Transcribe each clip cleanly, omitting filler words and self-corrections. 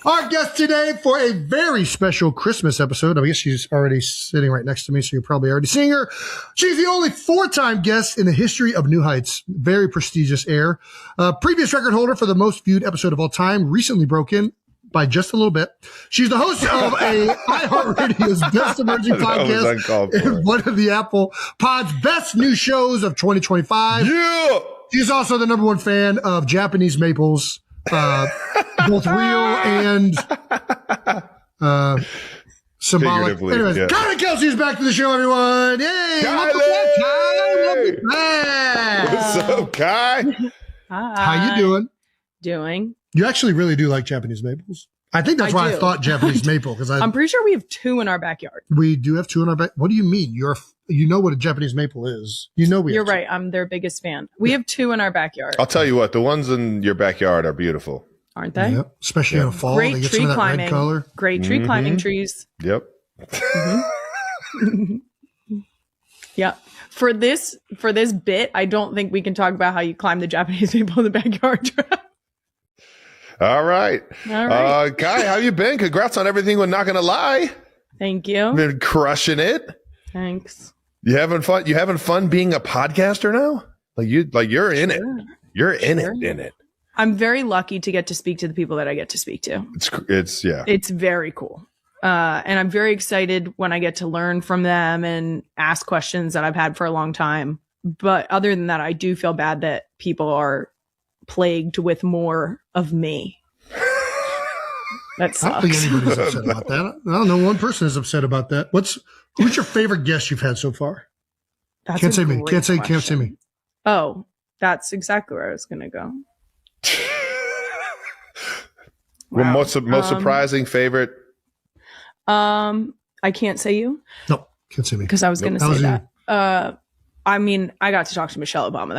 Our guest today for a very special Christmas episode. I guess she's already sitting right next to me, so you're probably already seeing her. She's the only 4-time guest in the history of New Heights. Very prestigious air. Previous record holder for the most viewed episode of all time. Recently broke in by just a little bit. She's the host of a iHeartRadio's Best Emerging Podcast and one of the Apple Pod's best new shows of 2025. Yeah! She's also the #1 fan of Japanese maples, both real and symbolic. Anyways, yeah. Kylie Kelce is back to the show, everyone. Yay! Welcome back, Kai. What's up, Kai? Hi. How you doing? Doing. You actually really do like Japanese maples. I think that's why I thought Japanese maple, because I'm pretty sure we have 2 in our backyard. We do have 2 in our back. What do you mean? You know what a Japanese maple is. You know You're right. I'm their biggest fan. We have 2 in our backyard. I'll tell you what, the ones in your backyard are beautiful. Aren't they? Yep. Especially in the fall. Great they get tree some of that climbing. red color. Great tree climbing trees. Yep. Yeah. For this bit, I don't think we can talk about how you climb the Japanese maple in the backyard. All right. Kai, how you been? Congrats on everything with Not Gonna Lie. Thank you. Been crushing it. Thanks. You having fun? You having fun being a podcaster now? You're in it. You're in it. I'm very lucky to get to speak to the people that I get to speak to. It's very cool. And I'm very excited when I get to learn from them and ask questions that I've had for a long time. But other than that, I do feel bad that people are plagued with more of me. That sucks. I don't think anybody's upset about that. I don't know. One person is upset about that. Who's your favorite guest you've had so far? Can't say me. Can't say me. Oh, that's exactly where I was going to go. Well, most surprising favorite. I can't say you. No, can't say me. Because I was going to say that. I mean, I got to talk to Michelle Obama.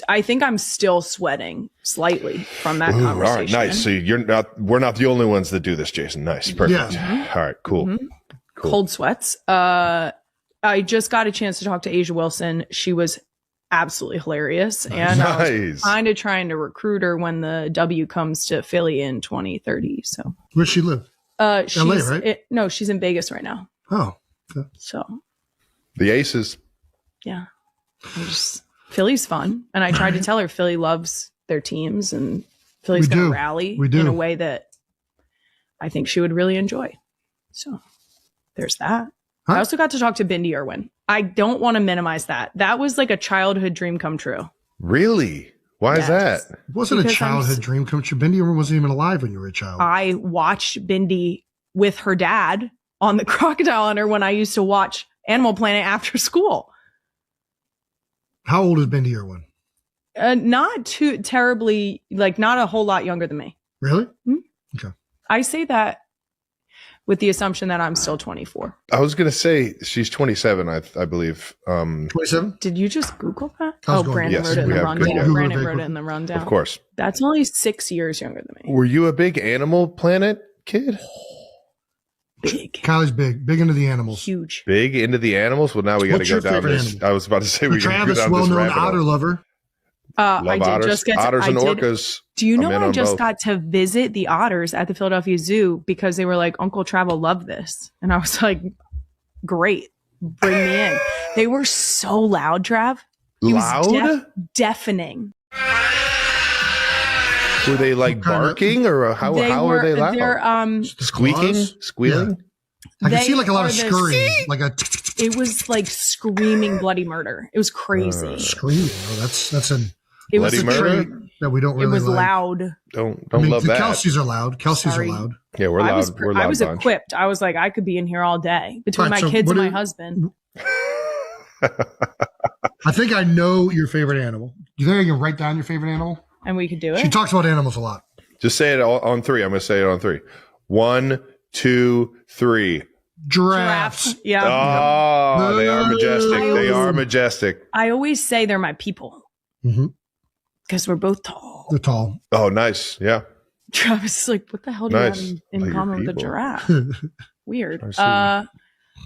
I think I'm still sweating slightly from that conversation. All right, nice. So we're not the only ones that do this, Jason. Nice. Perfect. Yeah. All right, cool. Mm-hmm. Cool. Cold sweats. I just got a chance to talk to Asia Wilson. She was absolutely hilarious. And I was kind of trying to recruit her when the W comes to Philly in 2030. So where's she live? She's, LA, right? No, she's in Vegas right now. Oh. Okay. So. The Aces. Yeah. Philly's fun. And I tried to tell her Philly loves their teams and Philly's going to rally in a way that I think she would really enjoy. So there's that. Huh? I also got to talk to Bindi Irwin. I don't want to minimize that. That was like a childhood dream come true. Really? Why is that? It wasn't a childhood dream come true. Bindi Irwin wasn't even alive when you were a child. I watched Bindi with her dad on the Crocodile Hunter when I used to watch Animal Planet after school. How old is Bindi Irwin? Not too terribly, not a whole lot younger than me. Really? Hmm? Okay. I say that with the assumption that I'm still 24. I was going to say she's 27, I believe. 27? Did you just Google that? Brandon wrote it in the rundown. Brandon wrote it in the rundown. Of course. That's only 6 years younger than me. Were you a big Animal Planet kid? Big. Kylie's big into the animals. Huge. Big into the animals? Well, now we got to go down this. Animal? I was about to say we got to go down this rabbit hole. Travis, well-known otter lover. I did otters. Just get to, otters and orcas. Do you know I just got to visit the otters at the Philadelphia Zoo because they were like, Uncle Travel loved this. And I was like, great, bring me in. They were so loud, Trav. It loud? Deafening. Were they barking or how were they loud? They're squealing? Yeah. I can see a lot of scurrying, It was like screaming bloody murder. It was crazy. Screaming? Oh, that's an it bloody was murder that we don't really. It was loud. Don't love that. The Kelces are loud. Kelces are loud. Yeah, we're loud. I was equipped. I was like, I could be in here all day between my kids and my husband. I think I know your favorite animal. Do you think I can write down your favorite animal? And we could do it. She talks about animals a lot. Just say it on 3. I'm going to say it on 3. 1, 2, 3. Giraffes. Yeah. Oh, they are majestic. They are majestic. I always say they're my people. Because we're both tall. They're tall. Oh, nice. Yeah. Travis is like, what the hell do you have in common with a giraffe? Weird.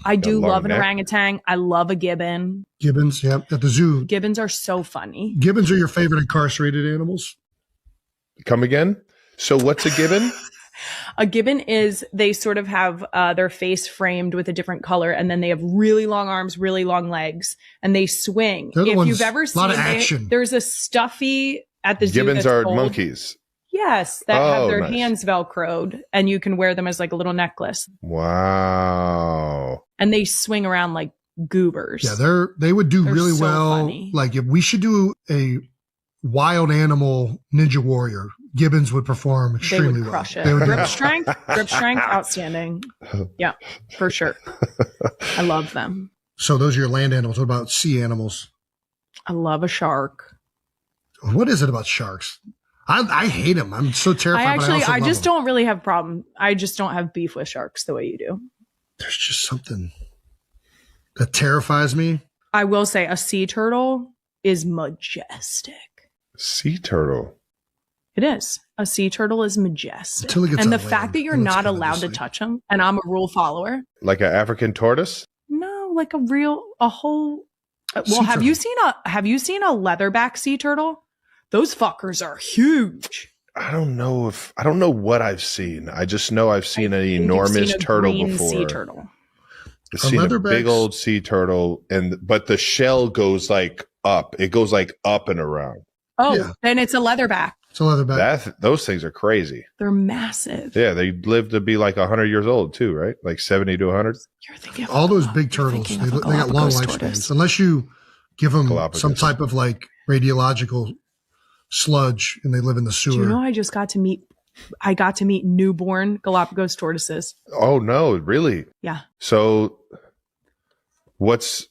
I do love an orangutan. I love a gibbon. Gibbons, yeah. At the zoo. Gibbons are so funny. Gibbons are your favorite incarcerated animals? Come again? So what's a gibbon? A gibbon is, they sort of have their face framed with a different color, and then they have really long arms, really long legs, and they swing. If you've ever seen it, there's a stuffy at the zoo. Gibbons are monkeys. Yes, that have their hands Velcroed, and you can wear them as like a little necklace. Wow. And they swing around like goobers. Yeah, they would do really so well. Funny. Like if we should do a wild animal ninja warrior, gibbons would perform extremely well. Crush it. Grip strength, outstanding. Yeah, for sure. I love them. So those are your land animals. What about sea animals? I love a shark. What is it about sharks? I hate them. I'm so terrified. I just don't really have a problem. I just don't have beef with sharks the way you do. There's just something that terrifies me. I will say a sea turtle is majestic. Sea turtle. It is. A sea turtle is majestic. And the fact that you're not allowed to touch them, and I'm a rule follower. Like an African tortoise? No, like a whole. Well, have you seen a leatherback sea turtle? Those fuckers are huge. I don't know what I've seen. I just know I've seen an enormous turtle before. Sea turtle. I've seen a big old sea turtle, but the shell goes like up. It goes like up and around. Oh, yeah. Then it's a leatherback. It's a leatherback. Those things are crazy. They're massive. Yeah, they live to be like 100 years old too, right? Like 70 to 100. You're thinking all those big turtles. They got long lifespans. Unless you give them some type of like radiological sludge and they live in the sewer. Do you know I got to meet newborn Galapagos tortoises. Oh no, really? Yeah. So what's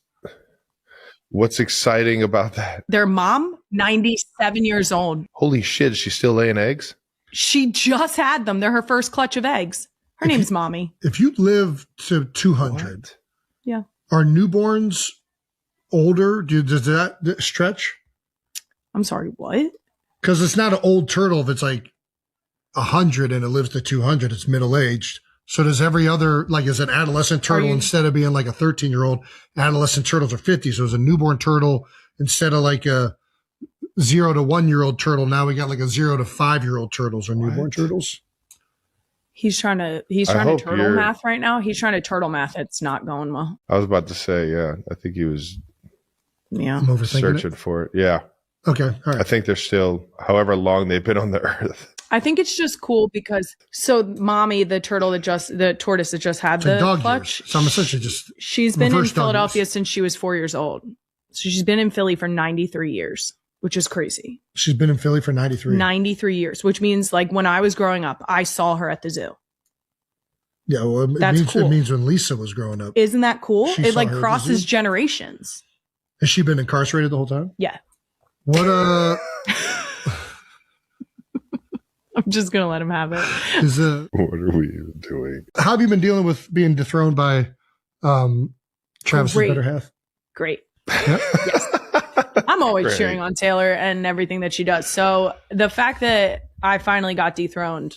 exciting about that? Their mom, 97 years old. Holy shit, is she still laying eggs? She just had them. They're her first clutch of eggs. Her name's Mommy. If you live to 200, what? Yeah. Are newborns older? Does that stretch? I'm sorry, what? Because it's not an old turtle if it's like 100 and it lives to 200. It's middle-aged. So does every other, like, is an adolescent turtle instead of being like a 13-year-old, adolescent turtles are 50. So it's a newborn turtle instead of like a 0 to 1-year-old turtle. Now we got like a 0 to 5-year-old turtles or newborn turtles. He's trying to turtle math right now. He's trying to turtle math. It's not going well. I was about to say, yeah. I think he was searching for it. Yeah. Okay. All right. I think they're still however long they've been on the earth. I think it's just cool because Mommy, the tortoise that just had the clutch. So I'm essentially she's been in Philadelphia since she was 4 years old. So she's been in Philly for 93 years, which is crazy. She's been in Philly for 93 years, which means like when I was growing up, I saw her at the zoo. Yeah, well, it means when Lisa was growing up. Isn't that cool? It like crosses generations. Has she been incarcerated the whole time? Yeah. What I'm just gonna let him have it. What are we even doing? How have you been dealing with being dethroned by Travis's better half? Great. Yep. Yes. I'm always cheering on Taylor and everything that she does. So the fact that I finally got dethroned,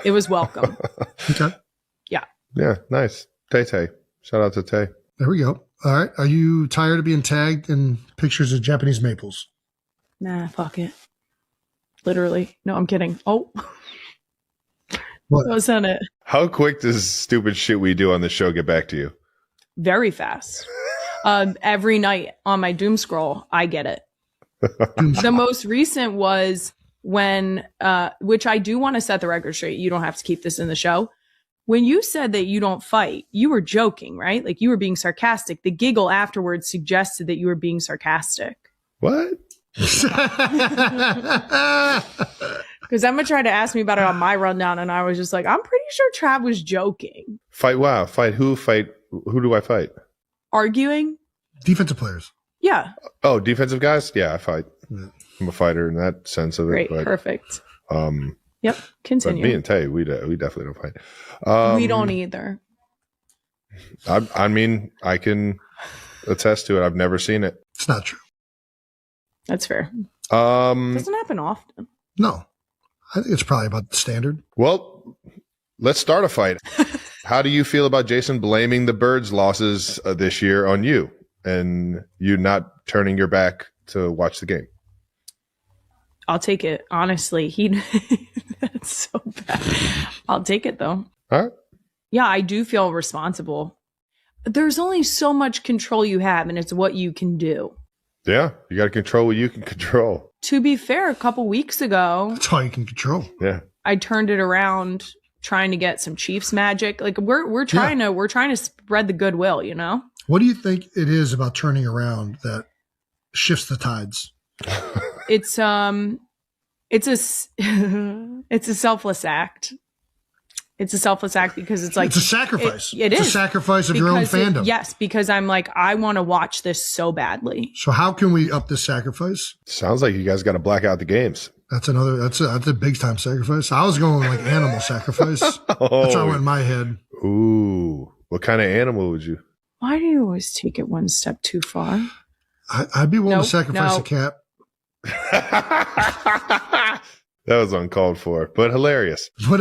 it was welcome. Okay. Yeah. Yeah. Nice. Tay. Shout out to Tay. There we go. All right. Are you tired of being tagged in pictures of Japanese maples? Nah, fuck it. Literally. No, I'm kidding. Oh. What? That was on it. How quick does stupid shit we do on the show get back to you? Very fast. Every night on my doom scroll, I get it. The most recent was when, which I do want to set the record straight. You don't have to keep this in the show. When you said that you don't fight, you were joking, right? Like you were being sarcastic. The giggle afterwards suggested that you were being sarcastic. What? Because Emma tried to ask me about it on my rundown, and I was just like, I'm pretty sure Trav was joking. Fight? Wow. Fight who? Who do I fight? Arguing. Defensive players. Yeah. Oh, defensive guys? Yeah, I fight. Yeah. I'm a fighter in that sense of it. Great. Perfect. Yep. Continue. But me and Tay, we definitely don't fight. We don't either. I mean, I can attest to it. I've never seen it. It's not true. That's fair. Doesn't happen often. No. I think it's probably about the standard. Well, let's start a fight. How do you feel about Jason blaming the Birds' losses this year on you and you not turning your back to watch the game? I'll take it. Honestly, that's so bad. I'll take it though. All right. Yeah, I do feel responsible. There's only so much control you have, and it's what you can do. Yeah, you got to control what you can control. To be fair, a couple weeks ago, that's all you can control. Yeah, I turned it around, trying to get some Chiefs magic. Like we're trying to spread the goodwill. You know. What do you think it is about turning around that shifts the tides? It's a selfless act. It's a selfless act because it's like it's a sacrifice. It is a sacrifice of your own fandom. Yes, because I'm like, I want to watch this so badly. So how can we up this sacrifice? Sounds like you guys got to black out the games. That's a big time sacrifice. I was going like animal sacrifice. That's how I went in my head. Ooh, what kind of animal would you? Why do you always take it one step too far? I'd be willing to sacrifice a cat. That was uncalled for, but hilarious. What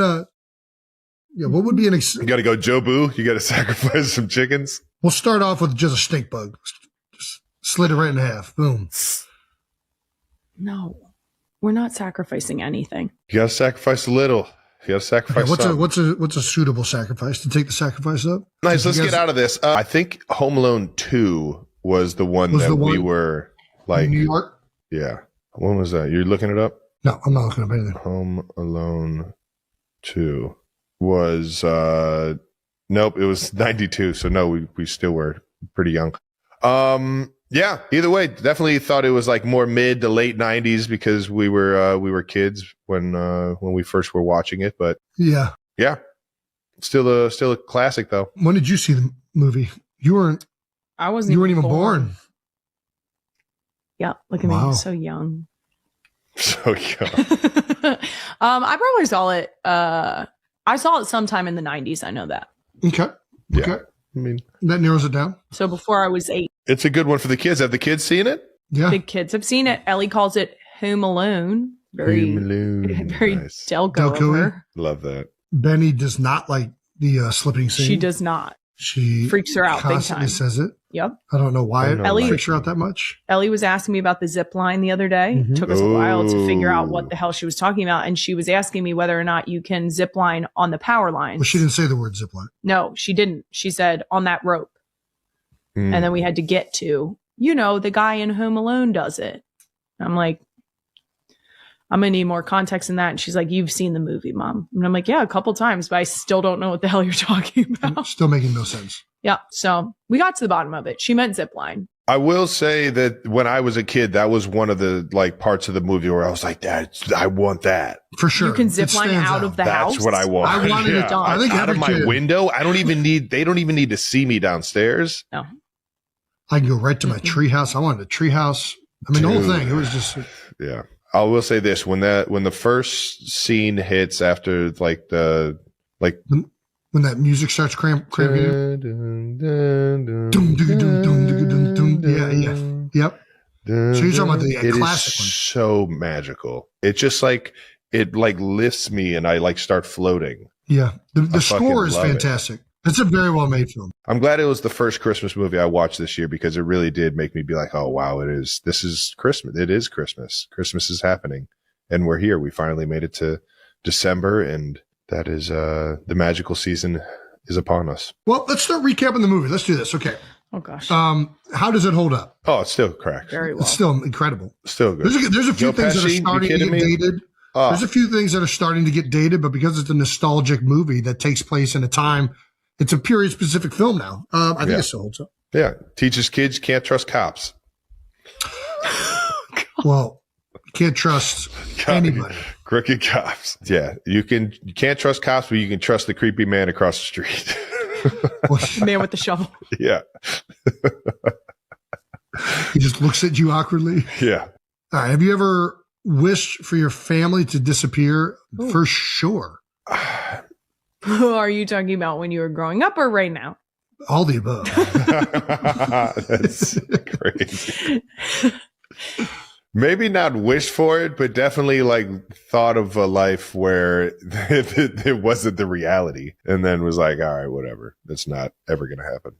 would be an... You got to go Jobu? You got to sacrifice some chickens? We'll start off with just a stink bug. Just slit it right in half. Boom. No, we're not sacrificing anything. You got to sacrifice a little. You got to sacrifice something. What's a suitable sacrifice to take the sacrifice up? Nice. Let's get out of this. I think Home Alone 2 was the one we were like... In New York? Yeah. When was that? You're looking it up? No, I'm not looking up anything. Home Alone 2 was nope, it was 92. So no, we still were pretty young. Yeah, either way, definitely thought it was like more mid to late 90s because we were kids when we first were watching it, but yeah. Still a classic though. When did you see the movie? You weren't even born. Yeah, look at me, so young. So young. I probably saw it. I saw it sometime in the 90s. I know that. Okay. Yeah. Okay. I mean, that narrows it down. So before I was 8. It's a good one for the kids. Have the kids seen it? Yeah. The kids have seen it. Ellie calls it Home Alone. Very nice. Delco. Love that. Benny does not like the slipping scene. She does not. She freaks her out big constantly time. says it. Yep. I don't know why Ellie freaks her out that much. Ellie was asking me about the zip line the other day. It took us a while to figure out what the hell she was talking about. And she was asking me whether or not you can zip line on the power line. Well, she didn't say the word zip line. No, she didn't. She said on that rope. And then we had to get to, the guy in Home Alone does it. I'm like, I'm going to need more context in that. And she's like, you've seen the movie, Mom. And I'm like, yeah, a couple times, but I still don't know what the hell you're talking about. Still making no sense. Yeah. So we got to the bottom of it. She meant zip line. I will say that when I was a kid, that was one of the parts of the movie where I was like, I want that. For sure. You can zip line out of the house. That's what I want. I wanted it done. I think out of my window. They don't even need to see me downstairs. No. I can go right to my treehouse. I wanted a treehouse. I mean, the whole thing. It was just. Yeah. I will say this: when the first scene hits after when that music starts cramping. Yeah. Yep. So you're talking about the classic one. So magical. It just it lifts me and I start floating. Yeah. The score is fantastic. It's a very well made film. I'm glad it was the first Christmas movie I watched this year because it really did make me be like, oh, wow, this is Christmas. It is Christmas. Christmas is happening. And we're here. We finally made it to December, and that is the magical season is upon us. Well, let's start recapping the movie. Let's do this. Okay. Oh, gosh. How does it hold up? Oh, it's still correct. Very well. It's still incredible. Still good. There's a few things that are starting to get dated. There's a few things that are starting to get dated, but because it's a nostalgic movie that takes place in a time, it's a period specific film now. I think it still holds up. Yeah. Teaches kids can't trust cops. Well, you can't trust anybody. Crooked cops. Yeah. You can't trust cops, but you can trust the creepy man across the street. Man with the shovel. Yeah. He just looks at you awkwardly. Yeah. All right. Have you ever wished for your family to disappear? Ooh. For sure. Are you talking about when you were growing up or right now? All the above. That's crazy. Maybe not wish for it, but definitely thought of a life where it wasn't the reality and then was like, all right, whatever. That's not ever going to happen.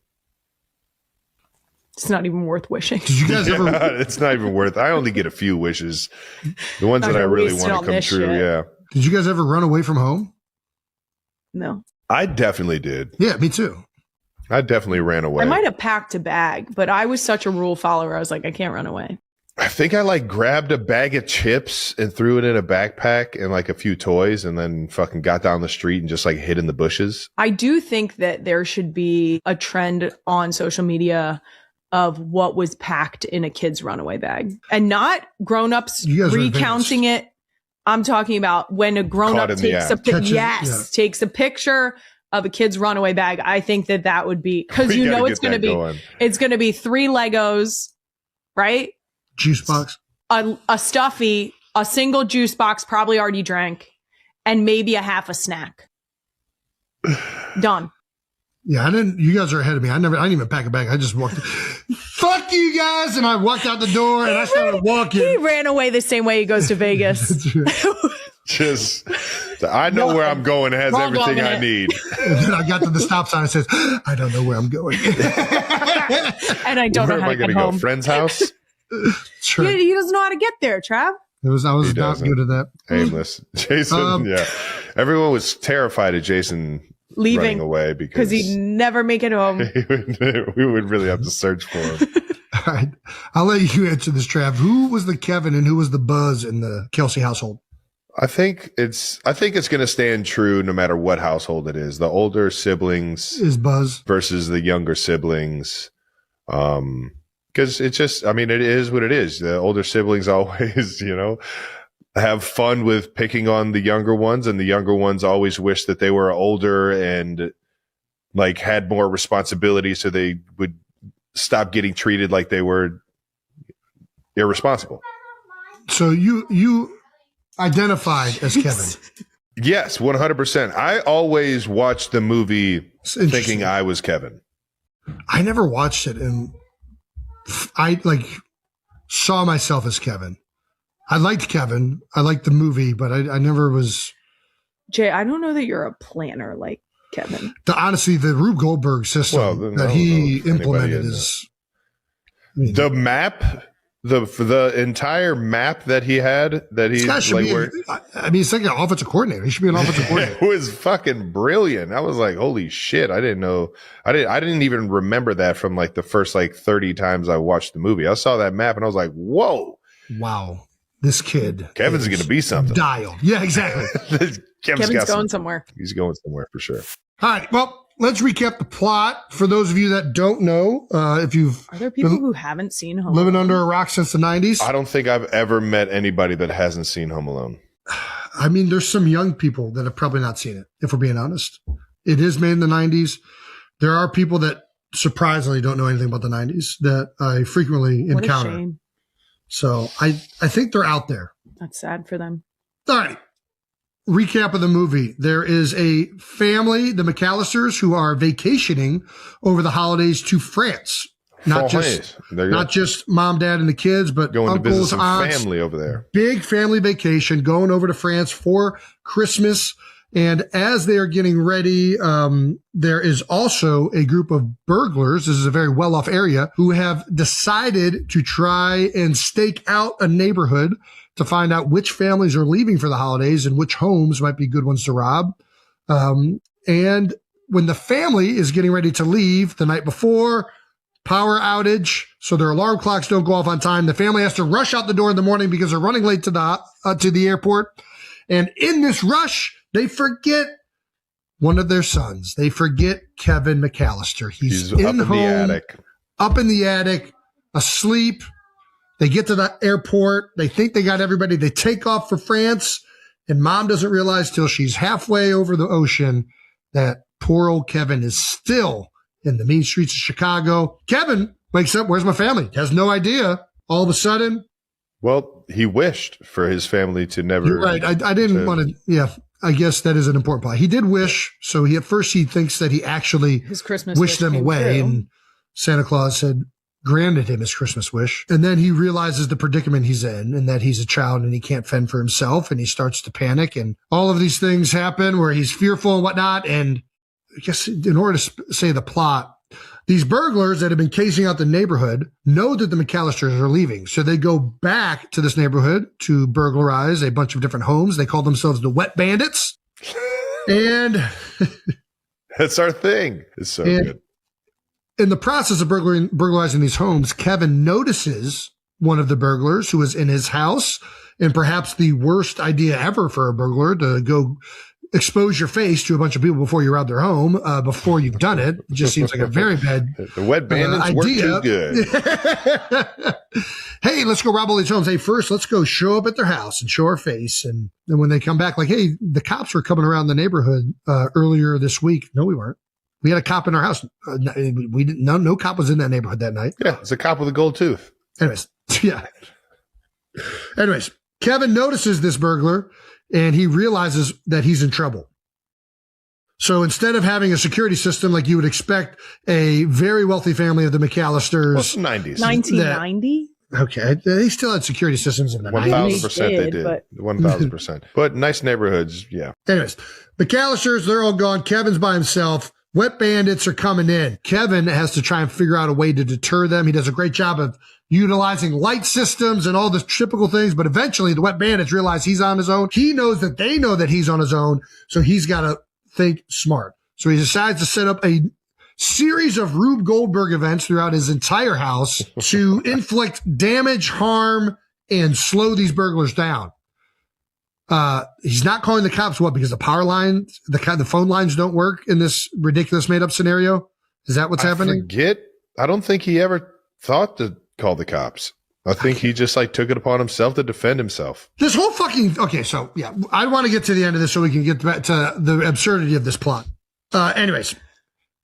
It's not even worth wishing. Did you guys ever? It's not even worth. I only get a few wishes. The ones that I really want to come true. Shit. Yeah. Did you guys ever run away from home? No. I definitely did. Yeah, me too. I definitely ran away. I might have packed a bag, but I was such a rule follower. I was like, I can't run away. I think I like grabbed a bag of chips and threw it in a backpack and like a few toys and then fucking got down the street and just like hid in the bushes. I do think that there should be a trend on social media of what was packed in a kid's runaway bag and not grown-ups recounting it. I'm talking about when a grown-up takes takes a picture of a kid's runaway bag. I think that would be, because you know it's going to be 3 Legos, right? Juice box, a stuffy, a single juice box, probably already drank, and maybe a half a snack. Done. Yeah, I didn't. You guys are ahead of me. I didn't even pack a bag. I just walked. Fuck you guys! And I walked out the door and I started walking. He ran away the same way he goes to Vegas. Just, I know where I'm going. It has everything I need. And then I got to the stop sign and says, I don't know where I'm going. And I don't know how to get home. Go? Friend's house? Sure. He doesn't know how to get there, Trav. I was not good at that. Aimless. Jason, yeah. Everyone was terrified of Jason running away because he'd never make it home. We would really have to search for him. All right. I'll let you answer this, Trav. Who was the Kevin and who was the Buzz in the Kelce household? I think it's going to stand true no matter what household it is. The older siblings is Buzz versus the younger siblings. Because it's just, I mean, it is what it is. The older siblings always, have fun with picking on the younger ones, and the younger ones always wish that they were older and like had more responsibility so they would stop getting treated like they were irresponsible. So you identified as Kevin. Yes, 100%. I always watched the movie thinking I was Kevin. I never watched it, and I saw myself as Kevin. I liked Kevin. I liked the movie, but I never was. Jay, I don't know that you're a planner like Kevin. Honestly, the Rube Goldberg system that he implemented is the map. The entire map that he had, that he's like, he's like an offensive coordinator. He should be an offensive coordinator. It was fucking brilliant. I was like, holy shit. I didn't know. I didn't even remember that from like the first 30 times I watched the movie. I saw that map and I was like, whoa. Wow. This kid. Kevin's going to be something. Dialed. Yeah, exactly. Kevin's going somewhere. He's going somewhere for sure. All right. Well, let's recap the plot for those of you that don't know. Are there people who haven't seen Home Alone? Living under a rock since the 90s? I don't think I've ever met anybody that hasn't seen Home Alone. I mean, there's some young people that have probably not seen it, if we're being honest. It is made in the 90s. There are people that surprisingly don't know anything about the 90s that I frequently encounter. What a shame. So I think they're out there. That's sad for them. All right. Recap of the movie. There is a family, the McAllisters, who are vacationing over the holidays to France. Not just mom, dad, and the kids, but going uncles, to visit aunts, family over there. Big family vacation, going over to France for Christmas. And as they are getting ready, there is also a group of burglars. This is a very well-off area, who have decided to try and stake out a neighborhood to find out which families are leaving for the holidays and which homes might be good ones to rob. And when the family is getting ready to leave the night before, power outage, so their alarm clocks don't go off on time. The family has to rush out the door in the morning because they're running late to the airport. And in this rush, they forget one of their sons. They forget Kevin McAllister. He's up in the attic, asleep. They get to the airport. They think they got everybody. They take off for France, and mom doesn't realize till she's halfway over the ocean that poor old Kevin is still in the mean streets of Chicago. Kevin wakes up. Where's my family? Has no idea. All of a sudden. Well, he wished for his family to never. You're right. I didn't want to. Yeah. I guess that is an important part. He did wish. So at first he thinks that he actually his Christmas wished them away. True. And Santa Claus had granted him his Christmas wish. And then he realizes the predicament he's in and that he's a child and he can't fend for himself. And he starts to panic. And all of these things happen where he's fearful and whatnot. And I guess in order to say the plot, these burglars that have been casing out the neighborhood know that the McAllisters are leaving. So they go back to this neighborhood to burglarize a bunch of different homes. They call themselves the Wet Bandits. And That's our thing. It's so good. In the process of burglarizing these homes, Kevin notices one of the burglars who is in his house, and perhaps the worst idea ever for a burglar to go expose your face to a bunch of people before you rob their home, before you've done it. It just seems like a very bad The wet bandits work too good. Hey, let's go rob all these homes. Hey, first, let's go show up at their house and show our face. And then when they come back, like, hey, the cops were coming around the neighborhood earlier this week. No, we weren't. We had a cop in our house. We didn't. No cop was in that neighborhood that night. Yeah, it's a cop with a gold tooth. Anyways, yeah. Anyways, Kevin notices this burglar, and he realizes that he's in trouble. So instead of having a security system like you would expect a very wealthy family of the McAllisters. Well, it's 90s. 1990? Okay. They still had security systems in the 90s. 1,000% they did. 1,000%. But nice neighborhoods, yeah. Anyways, McAllisters, they're all gone. Kevin's by himself. Wet bandits are coming in. Kevin has to try and figure out a way to deter them. He does a great job of utilizing light systems and all the typical things, but eventually the wet bandits realize he's on his own. He knows that they know that he's on his own, so he's got to think smart. So he decides to set up a series of Rube Goldberg events throughout his entire house to inflict damage, harm, and slow these burglars down. He's not calling the cops, what? Because the power lines, the phone lines don't work in this ridiculous made up scenario? Is that what's happening? I don't think he ever thought to call the cops. I think he just took it upon himself to defend himself. This whole okay, so yeah, I want to get to the end of this so we can get back to the absurdity of this plot. Anyways,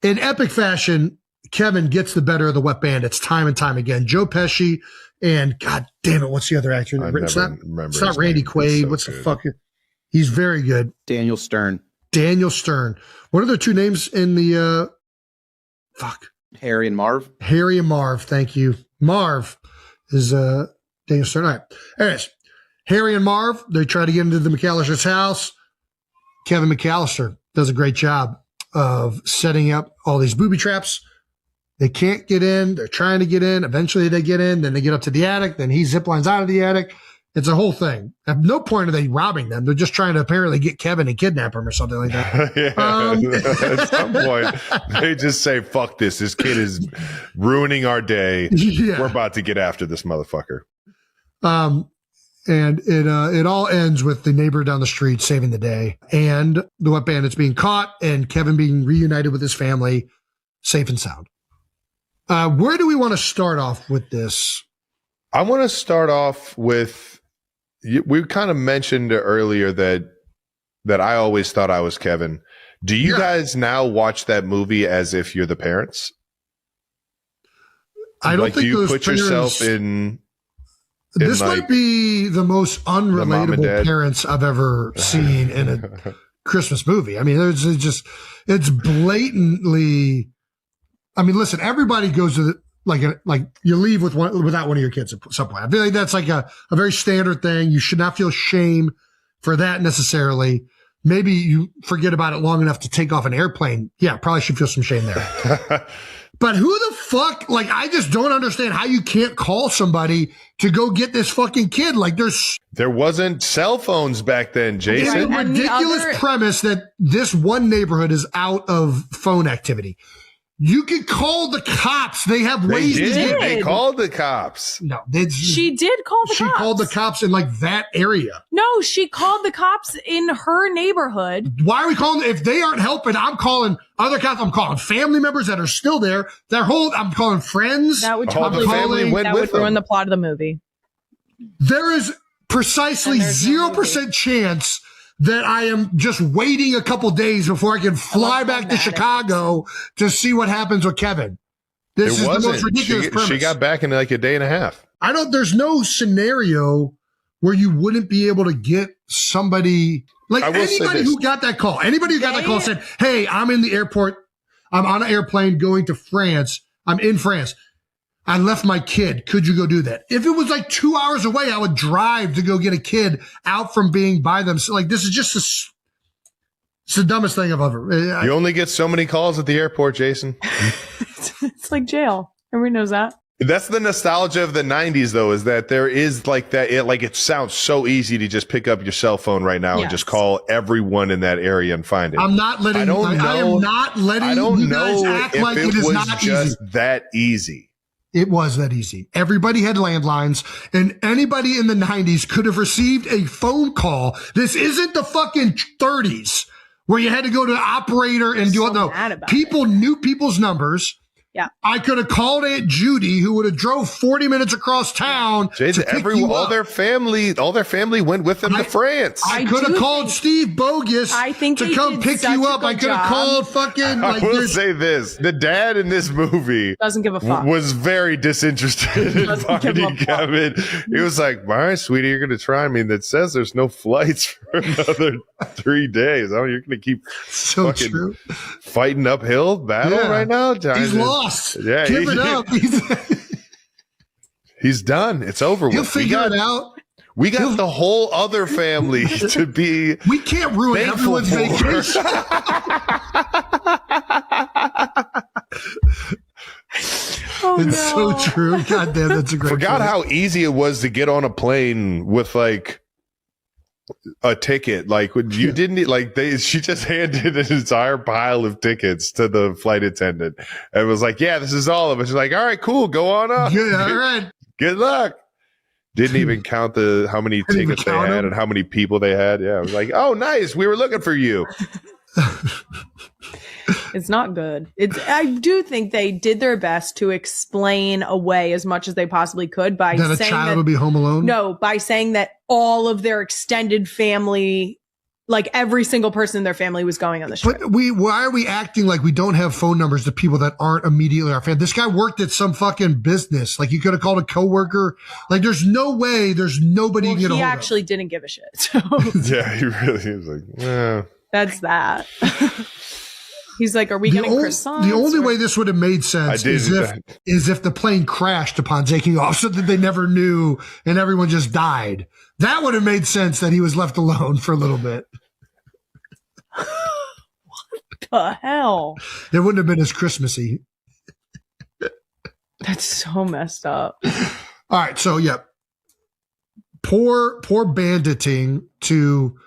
in epic fashion, Kevin gets the better of the wet bandits time and time again. Joe Pesci and God damn it, what's the other actor? It's not Randy Quaid. So what's the fuck? He's very good. Daniel Stern. What are their two names in the Harry and Marv. Thank you. Marv is Daniel Stern. All right. Anyways, Harry and Marv, they try to get into the McAllister's house. Kevin McAllister does a great job of setting up all these booby traps. They can't get in. They're trying to get in. Eventually they get in. Then they get up to the attic. Then he ziplines out of the attic. It's a whole thing. At no point are they robbing them. They're just trying to apparently get Kevin and kidnap him or something like that. At some point, they just say, fuck this. This kid is ruining our day. Yeah. We're about to get after this motherfucker. And it all ends with the neighbor down the street saving the day and the wet bandits being caught and Kevin being reunited with his family safe and sound. Where do we want to start off with this? I want to start off with, we kind of mentioned earlier that I always thought I was Kevin. Do you guys now watch that movie as if you're the parents? I don't think do you those put parents, yourself in this might be the most unrelatable parents I've ever seen in a Christmas movie. I mean, it's blatantly. I mean, listen, everybody goes to like you leave without one of your kids at some point. I feel like that's like a very standard thing. You should not feel shame for that necessarily. Maybe you forget about it long enough to take off an airplane. Yeah, probably should feel some shame there. But who the fuck, I just don't understand how you can't call somebody to go get this fucking kid. There wasn't cell phones back then, Jason. It's a ridiculous premise that this one neighborhood is out of phone activity. You could call the cops. They have ways to get. They called the cops. No, she did call the cops. She called the cops in that area. No, she called the cops in her neighborhood. Why are we calling? If they aren't helping, I'm calling other cops. I'm calling family members that are still there. I'm calling friends. That would ruin the plot of the movie. There is precisely 0% chance that I am just waiting a couple days before I can fly back to Chicago to see what happens with Kevin. This is the most ridiculous premise. She got back in a day and a half. There's no scenario where you wouldn't be able to get somebody, anybody who got that call. Anybody who got that call said, hey, I'm in the airport. I'm on an airplane going to France. I'm in France. I left my kid. Could you go do that? If it was 2 hours away, I would drive to go get a kid out from being by them. So, this is just it's the dumbest thing I've ever. You only get so many calls at the airport, Jason. It's like jail. Everybody knows that. That's the nostalgia of the 90s, though, is that there is like that. It sounds so easy to just pick up your cell phone right now and just call everyone in that area and find it. I'm not letting. I am not letting you guys act like it is not just that easy. It was that easy. Everybody had landlines, and anybody in the 90s could have received a phone call. This isn't the fucking 30s where you had to go to the operator and do it. No, people knew people's numbers. Yeah, I could have called Aunt Judy, who would have drove 40 minutes across town. Jason, all their family went with them to France. I could have called Steve Bogus to come pick you up. I could have called fucking. I will say this: the dad in this movie doesn't give a fuck. Was very disinterested in finding Kevin. He was like, "All right, sweetie, you're going to try." I mean, that says there's no flights for another 3 days. Oh, you're going to keep fucking fighting uphill battle right now. He's lost. Yeah, give it up. He's done. It's over. He'll figure it out. We got the whole other family to be. We can't ruin everyone's vacation. It's so true. God damn, that's a great. Forgot how easy it was to get on a plane with like a ticket. Like you didn't she just handed an entire pile of tickets to the flight attendant and was like, yeah, this is all of us. She's like, all right, cool, go on up. Yeah, all right. Good luck. Didn't even count how many tickets they had and how many people they had. Yeah, I was like, oh, nice, we were looking for you. It's not good. I do think they did their best to explain away as much as they possibly could by saying that a child would be home alone. No, by saying that all of their extended family, like every single person in their family, was going on the trip. But why are we acting like we don't have phone numbers to people that aren't immediately our family? This guy worked at some fucking business. Like you could have called a coworker. Like there's no way. There's nobody you can get a hold of. He actually didn't give a shit. So. Yeah, he really was like, yeah. That's that. He's like, are we getting croissants? The only way this would have made sense is if the plane crashed upon taking off so that they never knew and everyone just died. That would have made sense that he was left alone for a little bit. What the hell? It wouldn't have been as Christmassy. That's so messed up. All right. So, yeah. Poor banditing to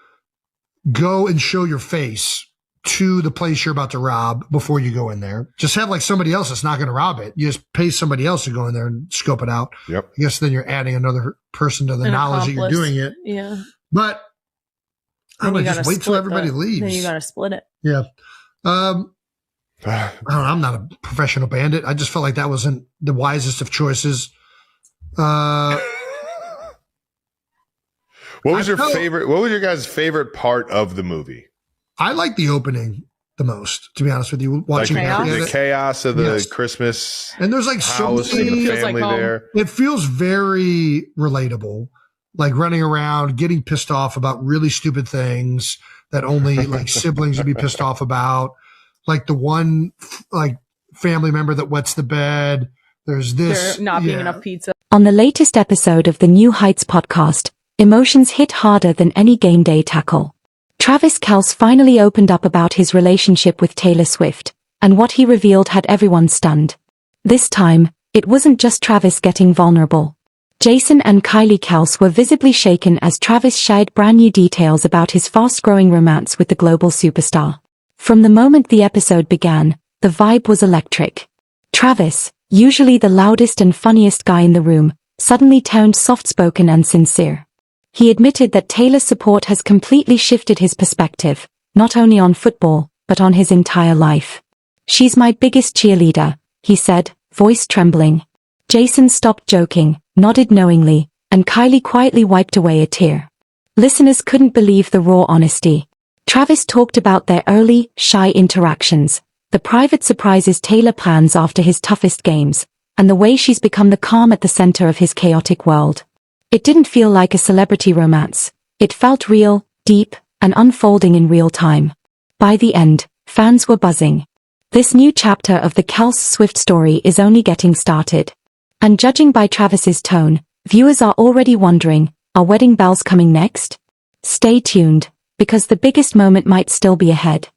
go and show your face to the place you're about to rob before you go in there. Just have like somebody else that's not going to rob it. You just pay somebody else to go in there and scope it out. Yep. I guess then you're adding another person to the knowledge that you're doing it. Yeah. But I'm going to just wait till everybody leaves. Then you got to split it. Yeah. I don't know, I'm not a professional bandit. I just felt like that wasn't the wisest of choices. What was your guys' favorite part of the movie? I like the opening the most, to be honest with you. Watching the chaos of the Christmas, and there's like so many family there. It feels very relatable, like running around, getting pissed off about really stupid things that only like siblings would be pissed off about. Like the one like family member that wets the bed. There's this there not being enough pizza. On the latest episode of the New Heights podcast, emotions hit harder than any game day tackle. TravisKelce finally opened up about his relationship with Taylor Swift, and what he revealed had everyone stunned. This time, it wasn't just Travis getting vulnerable. Jason and Kylie Kelce were visibly shaken as Travis shared brand new details about his fast-growing romance with the global superstar. From the moment the episode began, the vibe was electric. Travis, usually the loudest and funniest guy in the room, suddenly turned soft-spoken and sincere. He admitted that Taylor's support has completely shifted his perspective, not only on football, but on his entire life. "She's my biggest cheerleader," he said, voice trembling. Jason stopped joking, nodded knowingly, and Kylie quietly wiped away a tear. Listeners couldn't believe the raw honesty. Travis talked about their early, shy interactions, the private surprises Taylor plans after his toughest games, and the way she's become the calm at the center of his chaotic world. It didn't feel like a celebrity romance. It felt real, deep, and unfolding in real time. By the end, fans were buzzing. This new chapter of the Kelces Swift story is only getting started. And judging by Travis's tone, viewers are already wondering, are wedding bells coming next? Stay tuned, because the biggest moment might still be ahead.